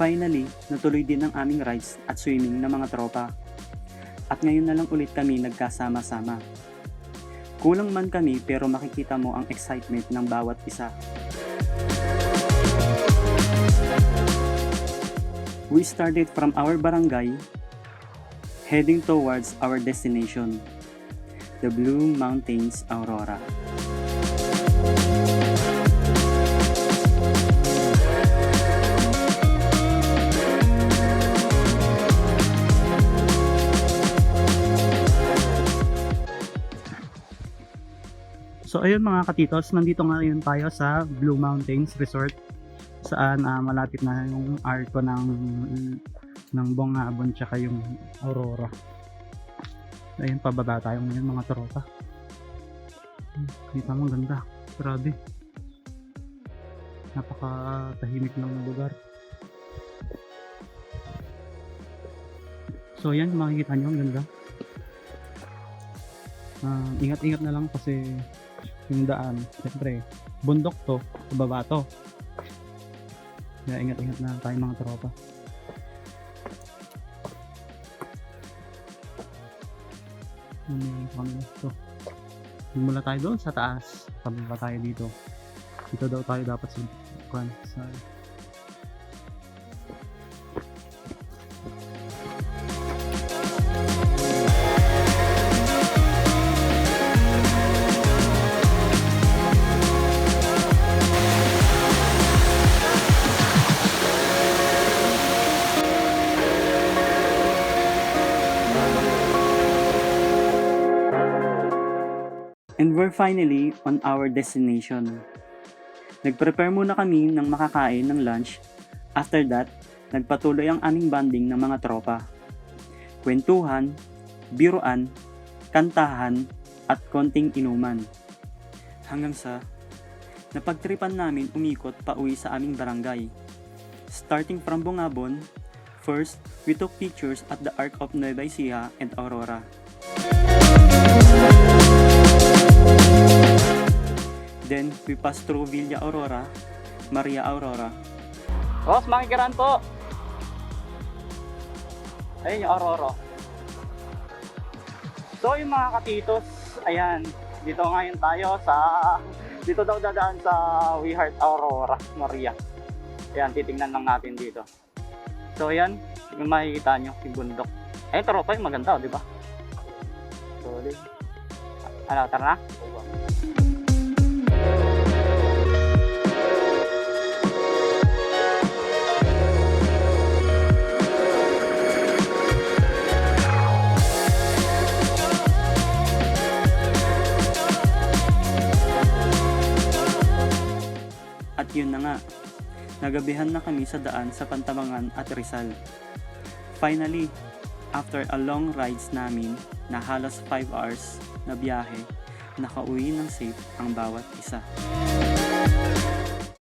Finally, natuloy din ang aming rides at swimming ng mga tropa. At ngayon na lang ulit kami nagkasama-sama. Kulang man kami pero makikita mo ang excitement ng bawat isa. We started from our barangay, heading towards our destination, the Blue Mountains, Aurora. So ayun mga katitos, nandito ngayon tayo sa Blue Mountains Resort saan malapit na yung arko ng Bungabon tsaka yung Aurora. Ayun, pababa tayo ngayon mga tropa. Kita mo, ganda, grabe, napakatahimik ng lugar. So yan, makikita nyo, ang ganda. Ingat-ingat na lang kasi yung daan, siyempre bundok to, baba to, kaya ingat-ingat na tayo mga tropa. So, mula tayo doon sa taas, pababa tayo dito daw tayo dapat sa And we're finally on our destination. Nag-prepare muna kami ng makakain ng lunch. After that, nagpatuloy ang aming bonding ng mga tropa. Kwentuhan, biruan, kantahan, at konting inuman. Hanggang sa napagtripan namin umikot pa uwi sa aming barangay. Starting from Bungabon, first, we took pictures at the Arc of Nueva Ecija and Aurora. Then, we passed through Villa Aurora, Maria Aurora. Boss, makikiran po! Ayun yung Aurora. So, yung mga katitos, ayan, dito ngayon tayo dito daw dadaan sa We Heart Aurora, Maria. Ayan, titingnan lang natin dito. So, ayan, yung makikita nyo, yung bundok. Ayun, tropa yung maganda, di ba? Solid. Ano, tara na? At yun na nga, nagabihan na kami sa daan sa Pantabangan at Rizal. Finally, after a long rides namin na halos 5 hours na biyahe, nakauwi ng safe ang bawat isa.